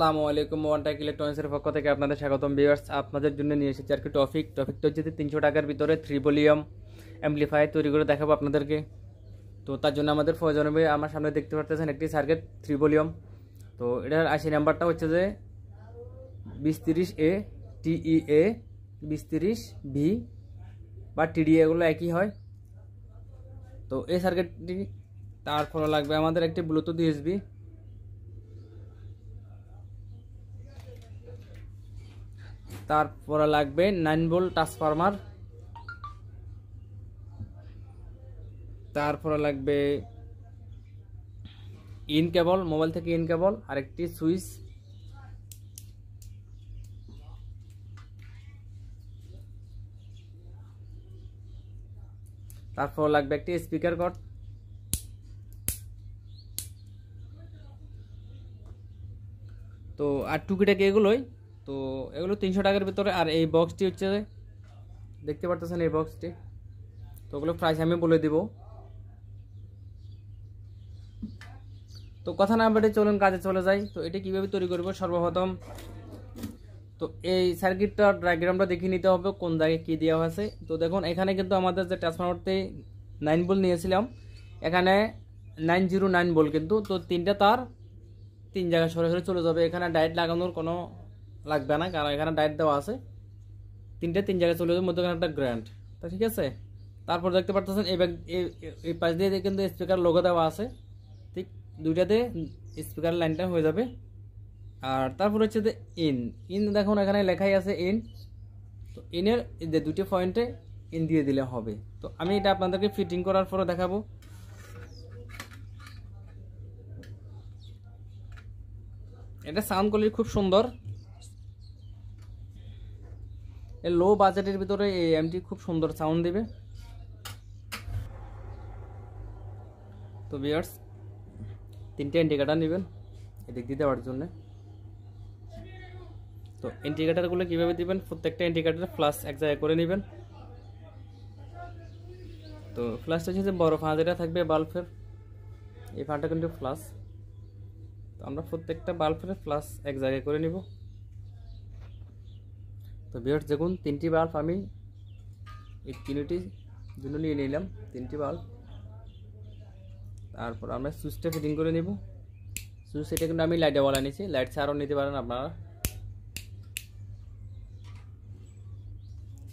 আসসালামু আলাইকুম ওয়ানটেক ইলেকট্রনিক্সের পক্ষ থেকে আপনাদের স্বাগতম ভিউয়ার্স। আপনাদের জন্য নিয়ে এসেছি আর কি টপিকটা হচ্ছে যে 300 টাকার ভিতরে 3 ভলিউম অ্যাম্পলিফায়ার তৈরি করে দেখাবো আপনাদেরকে। তো তার জন্য আমাদের প্রয়োজন হবে, আমার সামনে দেখতে পাচ্ছেন একটি সার্কিট 3 ভলিউম। তো এটার 80 নাম্বারটা হচ্ছে যে 2030A TEA 2030B বা TDA, এগুলো একই হয়। তো এই সার্কিটটি তারপর লাগবে আমাদের একটি ব্লুটুথ ইউএসবি, তারপরে লাগবে 9 ভোল্ট ট্রান্সফরমার, তারপরে লাগবে ইন কেবল, মোবাইল থেকে ইন কেবল, আরেকটি সুইচ, তারপর লাগবে একটি স্পিকার কর্ড। তো আর টুকিটাকি এগুলোই। তো এগুলো 300 টাকার ভিতরে। আর এই বক্সটি হচ্ছে দেখতে পারতেছেন এই বক্সটি, তো ওগুলো প্রাইস আমি বলে দিব। তো কথা না বেড়ে চলুন কাজে চলে যাই। তো এটা কিভাবে তৈরি করব, সর্বপ্রথম তো এই সার্কিটটার ডায়াগ্রামটা দেখিয়ে নিতে হবে কোন জায়গায় কি দেওয়া হয়েছে। তো দেখুন এখানে কিন্তু আমাদের যে ট্রান্সফরমারতে 9 ভোল্ট নিয়েছিলাম, এখানে 909 ভোল্ট কিন্তু। তো তিনটা তার তিন জায়গায় সরাসরি চলে যাবে, এখানে ডায়েট লাগানোর কোনো লাগবে না, কারণ এখানে ডায়েট দেওয়া আছে। তিন জায়গায় চলে যাবে, মধ্যখানে একটা গ্র্যান্ড। তো ঠিক আছে, তারপর দেখতে পাচ্ছেন এই পাশ দিয়ে কিন্তু স্পিকার লোগো দেওয়া আছে, ঠিক দুইটাতে স্পিকার লাইনটা হয়ে যাবে। আর তারপর হচ্ছে যে ইন দেখুন এখানে লেখাই আছে ইন। তো ইনের যে দুটি পয়েন্টে ইন দিয়ে দিলে হবে। তো আমি এটা আপনাদেরকে ফিটিং করার পরে দেখাবো। এটা সাউন্ড কোয়ালিটি খুব সুন্দর, লো বাজেটের ভিতরে এই এমটি খুব সুন্দর সাউন্ড দিবে। তো ভিউয়ার্স, তিনটে ইন্ডিকেটার নেবেন এদিক দিয়ে দেওয়ার জন্য। তো ইন্ডিকেটারগুলো কীভাবে দিবেন, প্রত্যেকটা ইন্ডিকেটার ফ্লাশ এক জায়গায় করে নেবেন। তো ফ্লাশটা হচ্ছে যে বড় ফাঁ যেটা থাকবে বাল্বের, এই ফাঁটা কিন্তু ফ্লাশ। তো আমরা প্রত্যেকটা বাল্বের ফ্লাশ এক জায়গায় করে নিব। তো ভিউয়ার্স দেখুন, তিনটি বাল্ব আমি এই তিনটির জন্য নিয়ে নিলাম, তিনটি বাল্ব। তারপর আমরা সুইচটা ফিটিং করে নেব। সুইচ এটা কিন্তু আমি লাইটওয়ালা নিয়েছি, লাইট ছাড়াও নিতে পারেন আপনারা।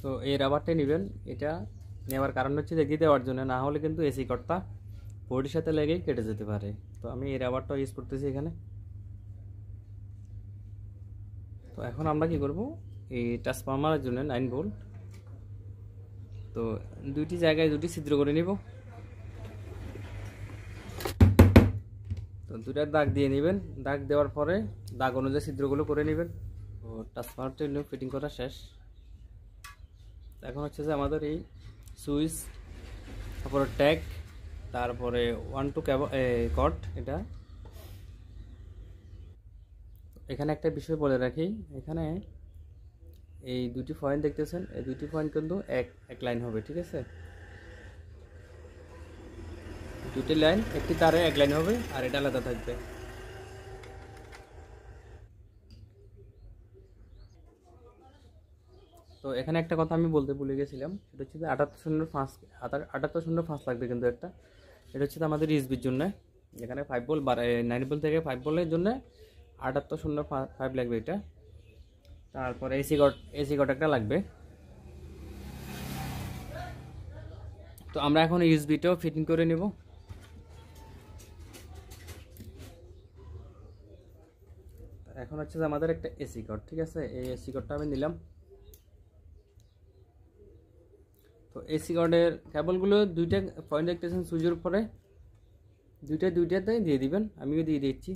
তো এই রাবারটা নেবেন, এটা নেওয়ার কারণ হচ্ছে দেখি দেওয়ার জন্য, না হলে কিন্তু এসি কর্ডটা বোর্ডের সাথে লেগেই কেটে যেতে পারে। তো আমি এই রাবারটা ইউজ করতেছি এখানে। তো এখন আমরা কি করব, এই ট্রান্সফরমারের জন্য 9 ভোল্ট, তো দুইটি জায়গায় দুটি ছিদ্র করে নিব। তো দুটা দাগ দিয়ে নেবেন, দাগ দেওয়ার পরে দাগ অনুযায়ী ছিদ্রগুলো করে নেবেন। তো ট্রান্সফরমারটা ফিটিং করা শেষ। এখন হচ্ছে যে আমাদের এই সুইচ, তারপরে ট্যাগ, তারপরে 1-2 কেবল কর্ড। এটা এখানে একটা বিষয় বলে রাখি, এখানে এই দুটি পয়েন্ট দেখতেছেন, এই দুটি পয়েন্ট কিন্তু এক লাইন হবে, ঠিক আছে। দুটি লাইন একটি তারে এক লাইন হবে, আর এটা আলাদা থাকবে। তো এখানে একটা কথা আমি বলতে ভুলে গেছিলাম, সেটা হচ্ছে যে 7805 লাগবে কিন্তু একটা। এটা হচ্ছে আমাদের ইউএসবির জন্য, এখানে 5 ভোল্ট 9 ভোল্ট থেকে 5 ভোল্টের জন্য 7805 লাগবে এটা। তারপর এসি কট একটা লাগবে। তো আমরা এখন ইউএসবিটাও ফিটিং করে নেব। এখন হচ্ছে যে আমাদের একটা এসি কট, ঠিক আছে, এই এসি কটটা আমি নিলাম। তো এসি কর্ডের কেবলগুলো দুইটা পয়েন্ট দেখতেছেন সুইচের উপরে, দুইটাতে দিয়ে দিবেন, আমিও দিয়ে দিচ্ছি।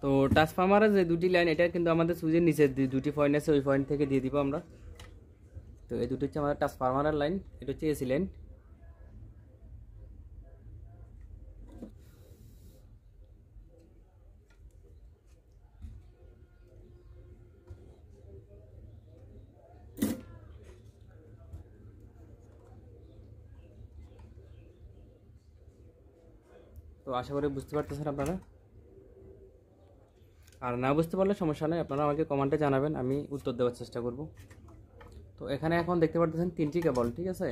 তো ট্রান্সফরমারের যে দুটি লাইন, এটা কিন্তু আমাদের সুইচের নিচে দুটি পয়েন্ট আছে, ওই পয়েন্ট থেকে দিয়ে দিব আমরা। তো এই দুটো হচ্ছে আমাদের ট্রান্সফরমারের লাইন, এটা হচ্ছে এসি লাইন। তো আশা করি বুঝতে পারতেছেন আপনারা। আর না বুঝতে পারলে সমস্যা নেই, আপনারা আমাকে কমেন্টে জানাবেন, আমি উত্তর দেওয়ার চেষ্টা করব। তো এখানে এখন দেখতে পারতেছেন 3টি কেবল, ঠিক আছে।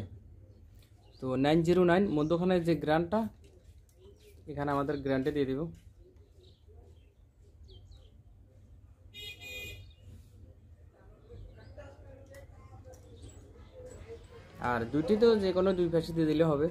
তো 909 মধ্যখানে যে গ্রান্টটা, এখানে আমাদের গ্রান্টে দিয়ে দিব। আর দুইটি তো যে কোনো দুই পাশে দিয়ে দিলে হবে।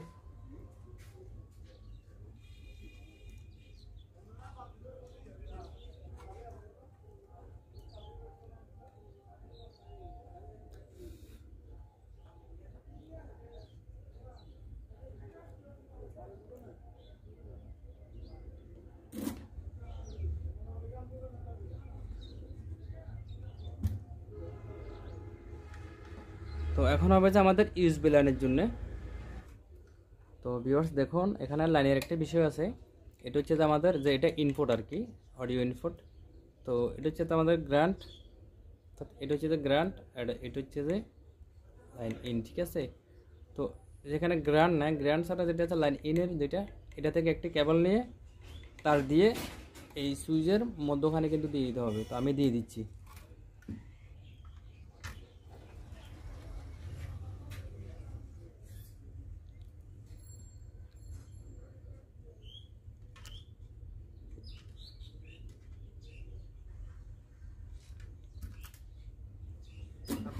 তো এখন হবে যে আমাদের ইউএসবি লাইনের জন্য। তো ভিউয়ার্স দেখুন, এখানে লাইনের একটা বিষয় আছে। এটা হচ্ছে যে আমাদের যে এটা ইনপুট আর কি, অডিও ইনপুট। তো এটা হচ্ছে যে আমাদের গ্রান্ট, এটা হচ্ছে যে গ্রান্ট, আর এটা হচ্ছে যে লাইন ইন, ঠিক আছে। তো যেখানে গ্রান্ট না, গ্রান্ট ছাড়া যেটা আছে লাইন ইনের যেটা, এটা থেকে একটি কেবল নিয়ে তার দিয়ে এই সুইচের মধ্যখানে কিন্তু দিয়ে দিতে হবে। তো আমি দিয়ে দিচ্ছি।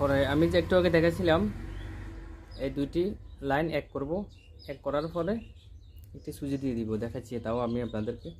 পরে আমি যে একটু আগে দেখেছিলাম, এই দুইটি লাইন এক করব, এক করার পরে একটি সুইচ দিয়ে দিব, দেখাচ্ছি তাও আমি আপনাদেরকে।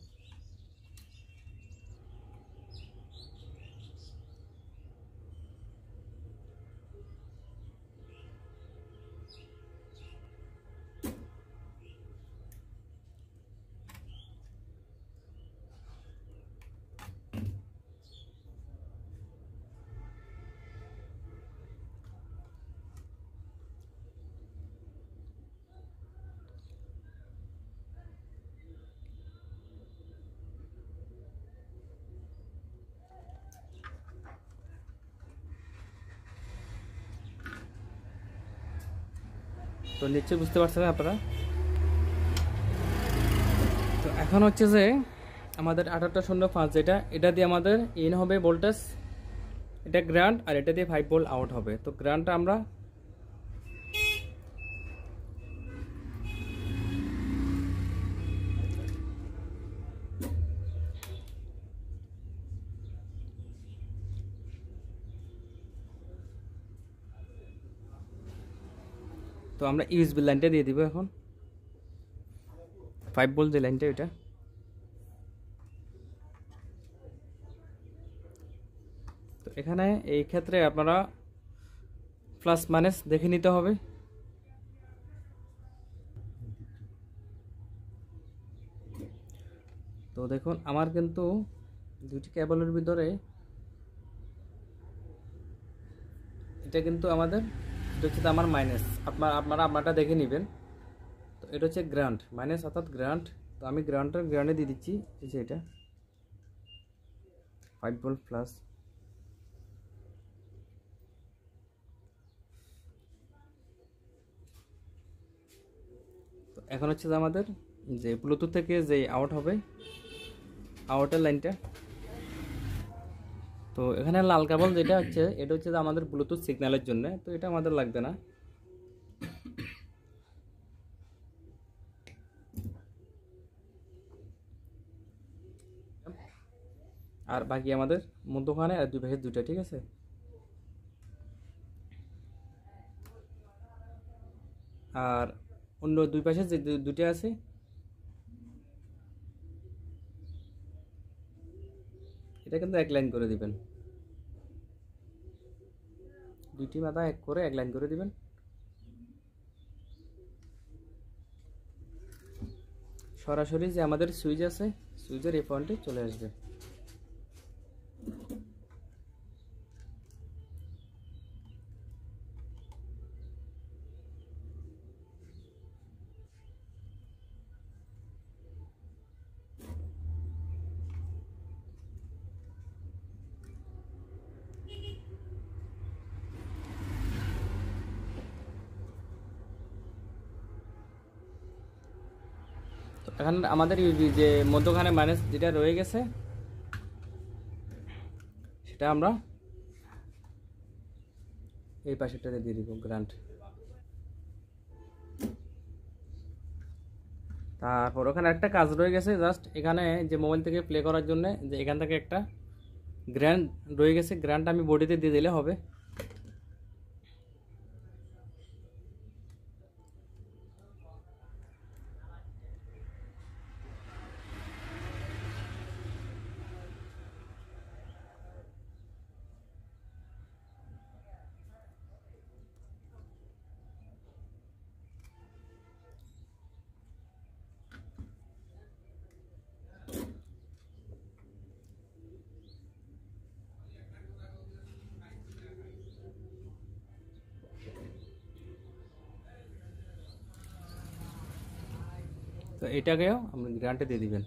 তো নিশ্চয়ই বুঝতে পারছেন আপনারা। তো এখন হচ্ছে যে আমাদের 1805 যেটা, এটা দিয়ে আমাদের ইন হবে ভোল্টেজ, এটা গ্রাউন্ড, আর এটা দিয়ে 5 ভোল্ট আউট হবে। তো গ্রাউন্ডটা আমরা ইউএসবি লাইনটা দিয়ে দিব এখন, 5 ভোল্ট যে লাইনটা এটা। তো এখানে এই ক্ষেত্রে আপনারা প্লাস মাইনাস দেখে নিতে হবে। তো দেখুন আমার কিন্তু দুইটি কেবলের ভিতরে এটা কিন্তু আমাদের, এটা হচ্ছে আমার মাইনাস, আপনারা আপনারটা দেখে নেবেন। তো এটা হচ্ছে গ্রাউন্ড মাইনাস, অর্থাৎ গ্রাউন্ড। তো আমি গ্রাউন্ডে দিয়ে দিচ্ছি, এই যে এটা 5 ভোল্ট প্লাস। তো এখন হচ্ছে যে আমাদের যে ব্লুটুথ থেকে যে আউট হবে, আউটের লাইনটা। তো এখানে লাল কেবল যেটা হচ্ছে, এটা হচ্ছে যে আমাদের ব্লুটুথ সিগন্যালের জন্য। তো এটা আমাদের লাগবে না। আর বাকি আমাদের মধ্যখানে আর দুই পাশে দুইটা, ঠিক আছে। আর অন্য দুই পাশে যে দুইটা আছে, এটা কিন্তু এক লাইন করে দিবেন, দুইটি মাথা এক করে এক লাইন করে দিবেন। সরাসরি যে আমাদের সুইচ আছে, সুইচের এই পয়েন্টে চলে আসবে। তো এখন আমাদের ইউবি যে মধ্যখানে মাইনাস যেটা রয়ে গেছে সেটা আমরা এই পাশেরটাতে দিয়ে দিব গ্রান্ট। তারপর ওখানে একটা কাজ রয়ে গেছে, জাস্ট এখানে যে মোবাইল থেকে প্লে করার জন্য যে এখান থেকে একটা গ্র্যান্ড রয়ে গেছে, গ্র্যান্ড আমি বডিতে দিয়ে দিলে হবে। তো এটাকেও আপনি গ্রান্টে দিয়ে দিবেন।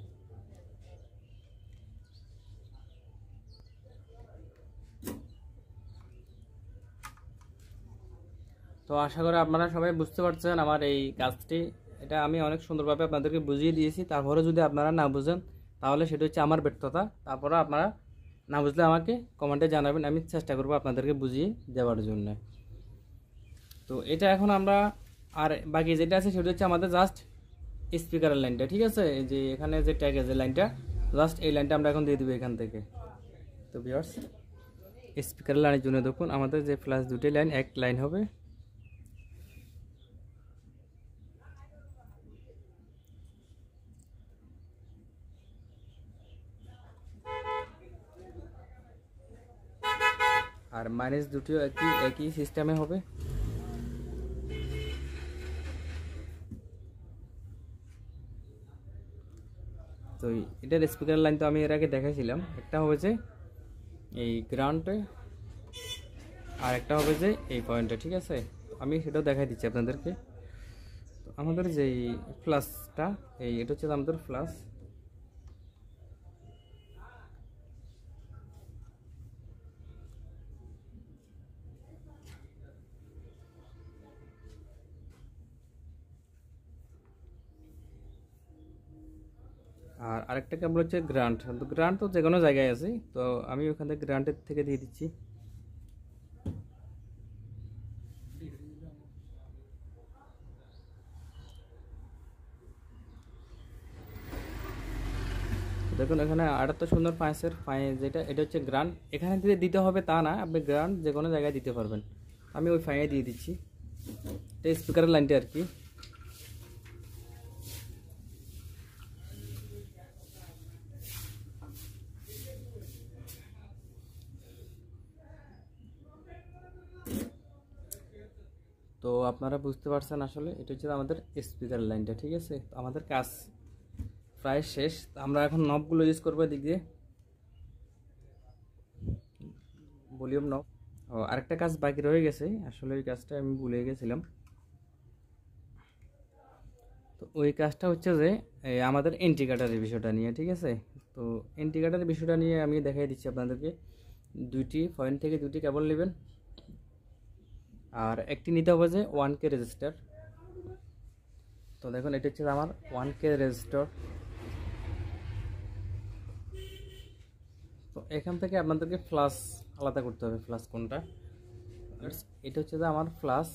তো আশা করি আপনারা সবাই বুঝতে পারছেন আমার এই কাজটি। এটা আমি অনেক সুন্দরভাবে আপনাদেরকে বুঝিয়ে দিয়েছি, তারপরে যদি আপনারা না বুঝেন তাহলে সেটা হচ্ছে আমার ব্যর্থতা। তারপরে আপনারা না বুঝলে আমাকে কমেন্টে জানাবেন, আমি চেষ্টা করব আপনাদেরকে বুঝিয়ে দেওয়ার জন্য। তো এটা এখন আমরা আর বাকি যেটা আছে সেটা হচ্ছে আমাদের জাস্ট স্পিকারের লাইনটা, ঠিক আছে? যে এখানে যে ট্যাগের যে লাইনটা, জাস্ট এই লাইনটা আমরা এখন দিয়ে দেবো এখান থেকে। তো ভিউয়ার্স, স্পিকারের লাইনের জন্য দেখুন আমাদের যে ফ্ল্যাশ দুটি লাইন এক লাইন হবে। আর মাইনাস দুটিও একই সিস্টেমে হবে। তো এটার স্পিকার লাইন তো আমি এর আগে দেখাইছিলাম, একটা হবে যে এই গ্রাউন্ডে আর একটা হবে যে এই পয়েন্টে, ঠিক আছে? আমি সেটাও দেখাই দিচ্ছি আপনাদেরকে। তো আমাদের যে ফ্লাশটা এটা হচ্ছে আমাদের ফ্লাশ। আর আরেকটা কেবল হচ্ছে গ্রান্ট। তো গ্রান্ট তো যে কোনো জায়গায় আছে, তো আমি ওখান থেকে গ্রান্টের থেকে দিয়ে দিচ্ছি। দেখুন এখানে আরেকটা তো সুন্দর পাঁচের যেটা এটা হচ্ছে গ্রান্ট, এখানে দিয়ে দিতে হবে তা না, আপনি গ্রান্ট যে কোনো জায়গায় দিতে পারবেন। আমি ওই ফাইনে দিয়ে দিচ্ছি, এটা স্পিকারের লাইনটা আর কি। তো আপনারা বুঝতে পারছেন আসলে এটা হচ্ছে আমাদের স্পিকার লাইনটা, ঠিক আছে? তো আমাদের কাজ প্রায় শেষ। আমরা এখন নবগুলো ইউজ করবো দিক দিয়ে, ভলিউম নব। ও আরেকটা কাজ বাকি রয়ে গেছে, আসলে ওই কাজটা আমি ভুলে গেছিলাম। তো ওই কাজটা হচ্ছে যে আমাদের ইন্ডিকেটরের বিষয়টা নিয়ে, ঠিক আছে? তো ইন্ডিকেটরের বিষয়টা নিয়ে আমি দেখাই দিচ্ছি আপনাদেরকে। দুইটি পয়েন্ট থেকে দুটি কেবল নেবেন, আর একটি নিতে হবে যে 1K রেজিস্টার। তো দেখুন এটা হচ্ছে আমার 1K রেজিস্টার। তো এখান থেকে আপনাদেরকে ফ্লাশ আলাদা করতে হবে, ফ্লাশ কোনটা। এটা হচ্ছে যে আমার ফ্লাশ।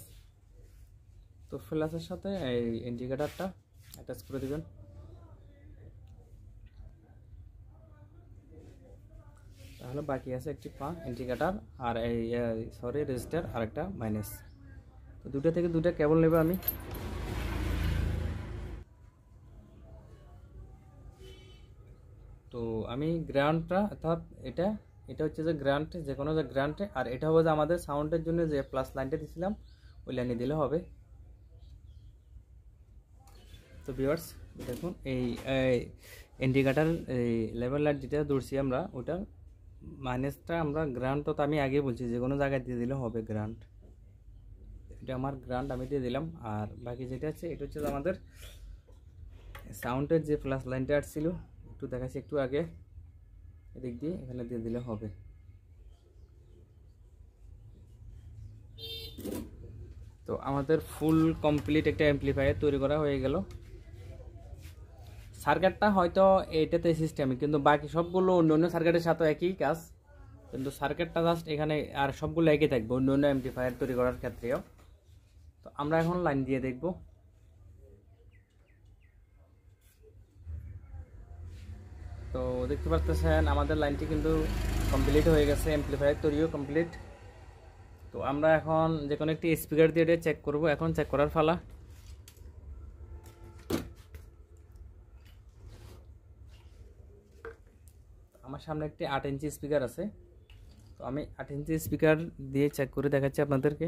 তো ফ্লাশের সাথে এই ইন্ডিকেটরটা অ্যাটাচ করে দিবেন। তাহলে বাকি আছে একটি ইন্ডিকেটর আর এই রেজিস্টার আর একটা মাইনাস। তো দুটো থেকে দুটো কেবল নেব আমি। তো আমি গ্রাউন্ডটা অর্থাৎ এটা হচ্ছে যে গ্রাউন্ড, যে কোনো যে গ্রাউন্ডে, আর এটা হবে যে আমাদের সাউন্ডের জন্য যে প্লাস লাইনটা দিয়েছিলাম ওই লাইনে দিলে হবে। তো ভিউয়ার্স দেখুন এই ইন্ডিকেটর এই লেভেল লাইট যেটা ধরছি আমরা, ওটা মাইনাসটা আমরা গ্রাউন্ড, তো আমি আগে বলছি যে কোনো জায়গায় দিয়ে দিলে হবে গ্রাউন্ড। এটা আমার গ্রাউন্ড আমি দিয়ে দিলাম। আর বাকি যেটা আছে এটা হচ্ছে আমাদের সাউন্ডের যে প্লাস লাইনটা আসছিল, একটু দেখাচ্ছি একটু আগে, এদিক দিয়ে এখানে দিয়ে দিলে হবে। তো আমাদের ফুল কমপ্লিট একটা অ্যাম্পলিফায়ার তৈরি করা হয়ে গেল। সার্কিটটা হয়তো এইটাতে সিস্টেমে, কিন্তু বাকি সবগুলো অন্য অন্য সার্কিটের সাথে একই কাজ, কিন্তু সার্কিটটা জাস্ট এখানে আর সবগুলো একই থাকবে অন্য অন্য অ্যাম্পলিফায়ার তৈরি করার ক্ষেত্রেও। তো আমরা এখন লাইন দিয়ে দেখব। তো দেখতে পাচ্ছেন আমাদের লাইনটি কিন্তু কমপ্লিট হয়ে গেছে, অ্যাম্পলিফায়ার তৈরিও কমপ্লিট। তো আমরা এখন যে কোনো একটি স্পিকার দিয়ে এটা চেক করব। এখন চেক করার পালা। আমার সামনে একটি 8 ইঞ্চি স্পিকার আছে, তো আমি 8 ইঞ্চি স্পিকার দিয়ে চেক করে দেখাচ্ছি আপনাদেরকে।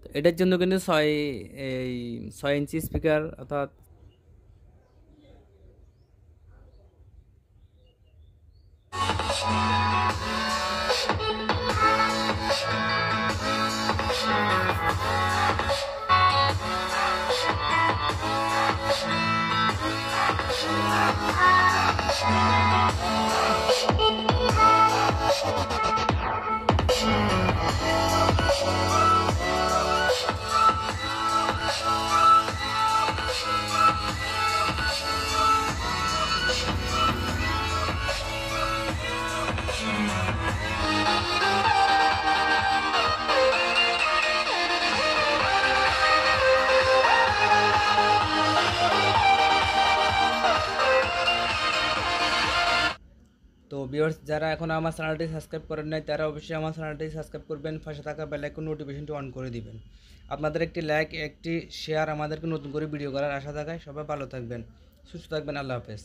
তো এটার জন্য কিন্তু 6 ইঞ্চি স্পিকার অর্থাৎ তো ভিউয়ার্স, যারা এখন আমার চ্যানেলটি সাবস্ক্রাইব করেন নাই তারা অবশ্যই আমার চ্যানেলটি সাবস্ক্রাইব করবেন, পাশে থাকা বেল আইকন নোটিফিকেশনটি অন করে দিবেন। আপনাদের একটি লাইক, একটি শেয়ার আমাদেরকে নতুন করে ভিডিও করার আশা থাকায়। সবাই ভালো থাকবেন, সুস্থ থাকবেন। আল্লাহ হাফেজ।